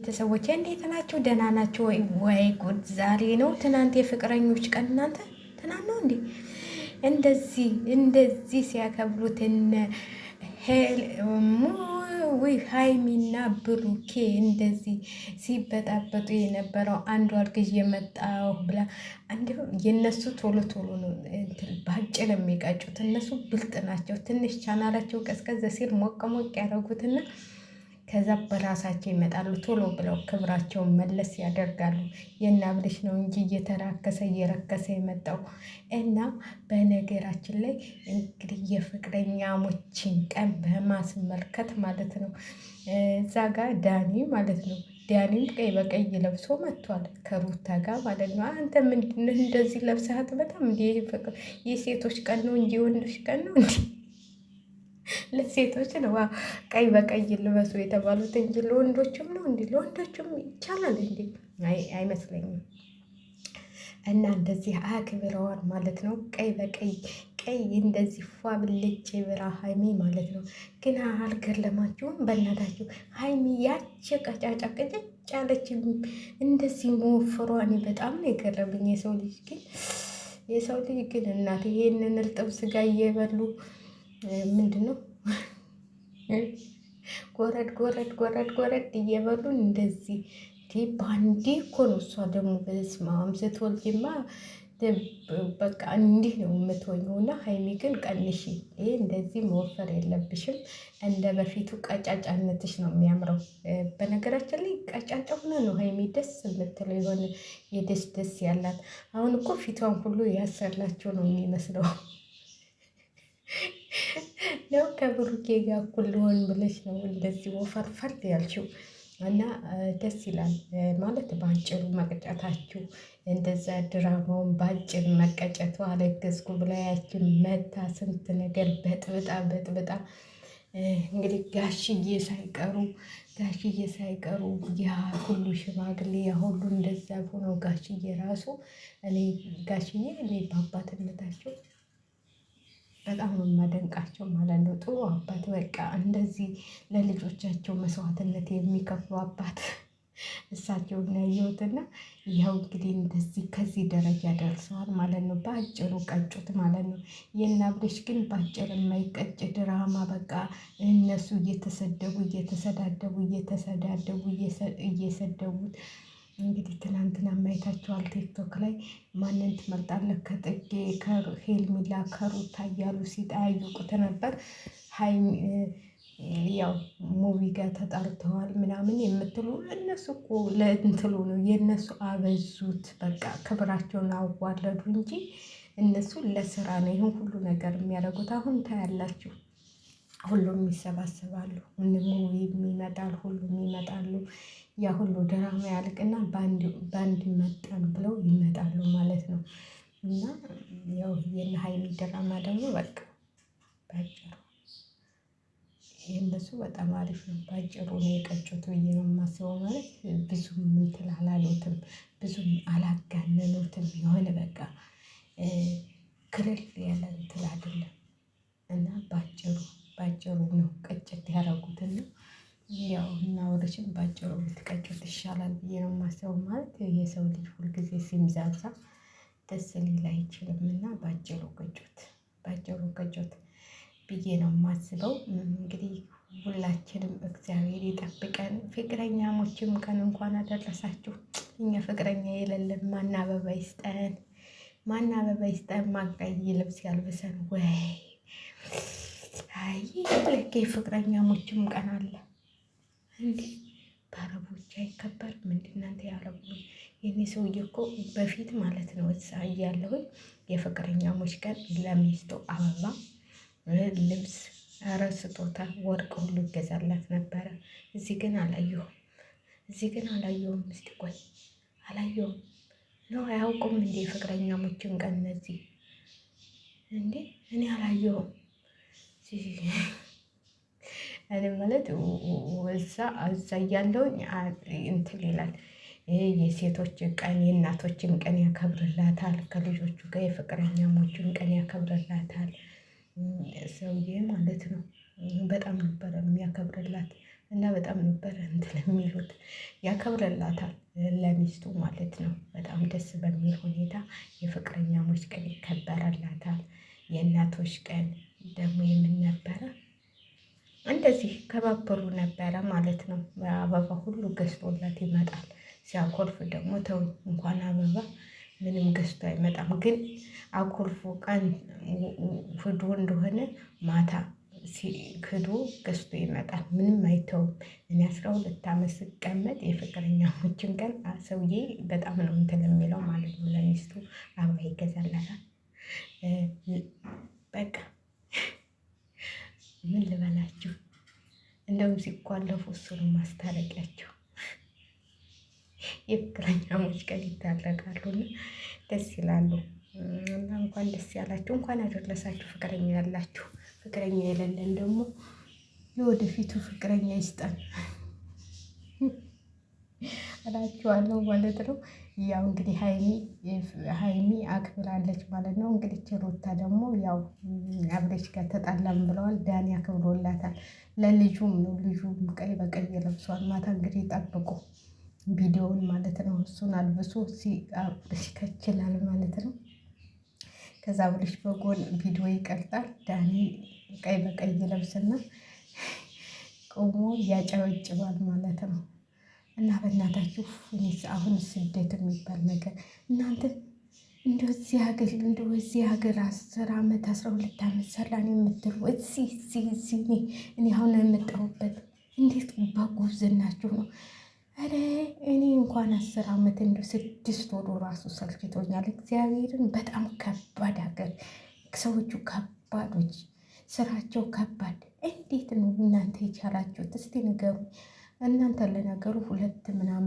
ቤተሰቦች እንዴት ናቸው? ደህና ናቸው ወይ? ወይ ጉድ! ዛሬ ነው ትናንት የፍቅረኞች ቀን። እናንተ ትናንት ነው እንዴ እንደዚህ ሲያከብሩት እነ ሀይሚና ብሩኬ እንደዚህ ሲበጣበጡ የነበረው አንዱ አርግዥ የመጣው ብላ እንዲሁም የነሱ ቶሎ ቶሎ ነው በአጭር የሚቀጩት። እነሱ ብልጥ ናቸው። ትንሽ ቻናላቸው ቀዝቀዝ ሲል ሞቅ ሞቅ ያደረጉትና ከዛ በራሳቸው ይመጣሉ። ቶሎ ብለው ክብራቸውን መለስ ያደርጋሉ። የናብልሽ ነው እንጂ እየተራከሰ እየረከሰ የመጣው እና በነገራችን ላይ እንግዲህ የፍቅረኛሞችን ቀን በማስመልከት ማለት ነው እዛ ጋር ዳኒ ማለት ነው ዳኒም ቀይ በቀይ ለብሶ መጥቷል ከሩታ ጋር ማለት ነው። አንተ ምንድነው እንደዚህ ለብሰሃት? በጣም እንዲ የሴቶች ቀን ነው እንጂ ወንዶች ቀን ነው እንዲ? ለሴቶች ነው ቀይ በቀይ ልበሱ የተባሉት እንጂ ለወንዶችም ነው እንዲ? ለወንዶችም ይቻላል እንዲ? አይመስለኝም። እና እንደዚህ አክብረዋል ማለት ነው። ቀይ በቀይ ቀይ እንደዚህ ፏ ብልጭ ብላ ሀይሚ ማለት ነው። ግን አልገረማችሁም? በእናታችሁ ሀይሚ ያች ቀጫጫ ቅጭጭ ያለች እንደዚህ መወፈሯ እኔ በጣም ነው የገረመኝ። የሰው ልጅ ግን እናት ይሄንን እርጥብ ስጋ እየበሉ ምንድን ነው ጎረድ እየበሉን እንደዚህ ባንዴ እኮ ነው። እሷ ደግሞ በስመ አብ ስትወልጂማ በቃ እንዲህ ነው የምትሆኘው። እና ሀይሚ ግን ቀንሺ፣ ይሄ እንደዚህ መወፈር የለብሽም። እንደ በፊቱ ቀጫጫነትሽ ነው የሚያምረው። በነገራችን ላይ ቀጫጫ ሆነ ነው ሀይሚ ደስ የምትለው የሆነ ደስ ያላት። አሁን እኮ ፊቷን ሁሉ ያሰላቸው ነው የሚመስለው ነው ከብሩኬ ጋር እኩል ልሆን ብለሽ ነው እንደዚህ ወፈርፈር ያልሽው። እና ደስ ይላል ማለት በአጭሩ መቅጨታችሁ እንደዛ ድራማውን በአጭር መቀጨቱ አለገዝኩ ብላ ያችን መታ ስንት ነገር በጥብጣ እንግዲህ ጋሽዬ ሳይቀሩ ያ ሁሉ ሽማግሌ ያ ሁሉ እንደዛ ሆነው ጋሽዬ ራሱ እኔ በአባትነታቸው በጣም ነው የማደንቃቸው ማለት ነው። ጥሩ አባት በቃ እንደዚህ ለልጆቻቸው መስዋዕትነት የሚከፍሉ አባት እሳቸውን ያየሁትና ያው እንግዲህ እንደዚህ ከዚህ ደረጃ ደርሰዋል ማለት ነው። በአጭሩ ቀጩት ማለት ነው። የናብልሽ ግን በአጭር የማይቀጭ ድራማ በቃ እነሱ እየሰደቡት እንግዲህ ትናንትና ማየታቸዋል። ቲክቶክ ላይ ማንን ትመርጣለህ ከጥጌ ከሄልሚላ ከሩታ እያሉ ሲጠያይቁት ነበር። ያው ሙቪ ጋር ተጣልተዋል ምናምን የምትሉ እነሱ እኮ ለእንትሉ ነው የእነሱ አበዙት። በቃ ክብራቸውን አዋረዱ እንጂ እነሱ ለስራ ነው ይህን ሁሉ ነገር የሚያደርጉት። አሁን ታያላችሁ ሁሉም ይሰባሰባሉ፣ ሙቪ ይመጣል፣ ሁሉም ይመጣሉ። ያ ሁሉ ድራማ ያልቅና በአንድ መጠን ብለው ይመጣሉ ማለት ነው። እና ያው የነ ሀይሚ ድራማ ደግሞ በቃ ባጭሩ የእነሱ በጣም አሪፍ ነው። ባጭሩ ነው የቀጩት ብዬ ነው የማስበው። ማለት ብዙም እንትን አላሉትም፣ ብዙም አላጋነኑትም። የሆነ በቃ ክልል ያለ እንትን አይደለም። እና ባጭሩ ነው ቀጨት ያደረጉትና ያው እና ወደችም ባጭሩ ብትቀጩት ይሻላል ብዬ ነው የማስበው። ማለት የሰው ልጅ ሁልጊዜ ሲምዛዛ ደስ ሊል አይችልም። እና ባጭሩ ቀጩት ብዬ ነው የማስበው። እንግዲህ ሁላችንም እግዚአብሔር ይጠብቀን። ፍቅረኛሞችም ቀን እንኳን አደረሳችሁ። እኛ ፍቅረኛ የሌለን ማን አበባ ይስጠን፣ ማን ቀይ ልብስ ያልብሰን። ወይ አይ ልክ ፍቅረኛሞችም ቀን አለ እንዴ! በአረቦች አይከበርም እንዴ እናንተ? ያረቡ የኔ ሰውዬ እኮ በፊት ማለት ነው እዛ እያለሁኝ የፍቅረኛሞች ቀን ለሚስቱ አበባ ልብስ፣ ኧረ ስጦታ ወርቅ ሁሉ ይገዛላት ነበረ። እዚህ ግን አላየሁም። እስቲ ቆይ አላየሁም ነው አያውቁም እንዴ ፍቅረኛሞችን ቀን እነዚህ እንዴ? እኔ አላየሁም። እኔ ማለት እዛ እያለሁኝ እንትን ይላል የሴቶች ቀን የእናቶችን ቀን ያከብርላታል። ከልጆቹ ጋር የፍቅረኛሞችን ቀን ያከብርላታል። ሰውዬ ማለት ነው በጣም ነበረ የሚያከብርላት። እና በጣም ነበር እንትን የሚሉት ያከብረላታል ለሚስቱ ማለት ነው። በጣም ደስ በሚል ሁኔታ የፍቅረኛሞች ቀን ይከበረላታል። የእናቶች ቀን ደግሞ የምን ነበረ እንደዚህ ከባበሩ ነበረ ማለት ነው። አበባ ሁሉ ገዝቶላት ይመጣል። ሲያኮርፍ ደግሞ ተው እንኳን አበባ ምንም ገዝቶ አይመጣም። ግን አኩርፎ ቀን ፍዶ እንደሆነ ማታ ክዶ ገዝቶ ይመጣል። ምንም አይተውም። እኔ 12 ዓመት ስቀመጥ የፍቅረኛሞችን ቀን ሰውዬ በጣም ነው እንትን የሚለው ማለት ነው። ለሚስቱ አበባ ይገዛላታል። በቃ ምን ልበላችሁ፣ እንደውም ሲኳለፉ እሱ ነው ማስታረቂያቸው። የፍቅረኛሞች ቀን ይታረቃሉና ደስ ይላሉ። እና እንኳን ደስ ያላችሁ፣ እንኳን አደረሳችሁ ፍቅረኛ ያላችሁ። ፍቅረኛ የሌለን ደግሞ የወደፊቱ ፍቅረኛ ይስጠን እላችኋለሁ ማለት ነው። ያው እንግዲህ ሀይሚ አክብራለች ማለት ነው። እንግዲህ ሩታ ደግሞ ያው አብሬሽ ጋር ተጣላም ብለዋል። ዳኒ አክብሮላታል። ለልጁም ነው፣ ልጁም ቀይ በቀይ ለብሷል። ማታ እንግዲህ ጠብቁ ቪዲዮውን ማለት ነው። እሱን አልብሶ ሲከችላል ማለት ነው። ከዛ ብልሽ በጎን ቪዲዮ ይቀርጣል። ዳኒ ቀይ በቀይ ለብስና ቆሞ ያጨበጭባል ማለት ነው። እና በእናታችሁ እኔስ አሁን ስደት የሚባል ነገር እናንተ እንደዚህ ሀገር እንደዚህ ሀገር 10 ዓመት 12 ዓመት ሰላን የምትሉ እዚህ እኔ አሁን የምጠሩበት እንዴት በጉብዝናችሁ ነው? አረ እኔ እንኳን 10 ዓመት እንደ 6 ወሩ ራሱ ሰልችቶኛል። እግዚአብሔርን በጣም ከባድ ሀገር፣ ሰዎቹ ከባዶች፣ ስራቸው ከባድ። እንዴት ነው እናንተ የቻላችሁት? እስቲ ንገሩ። እናንተ ለነገሩ 2 ምናምን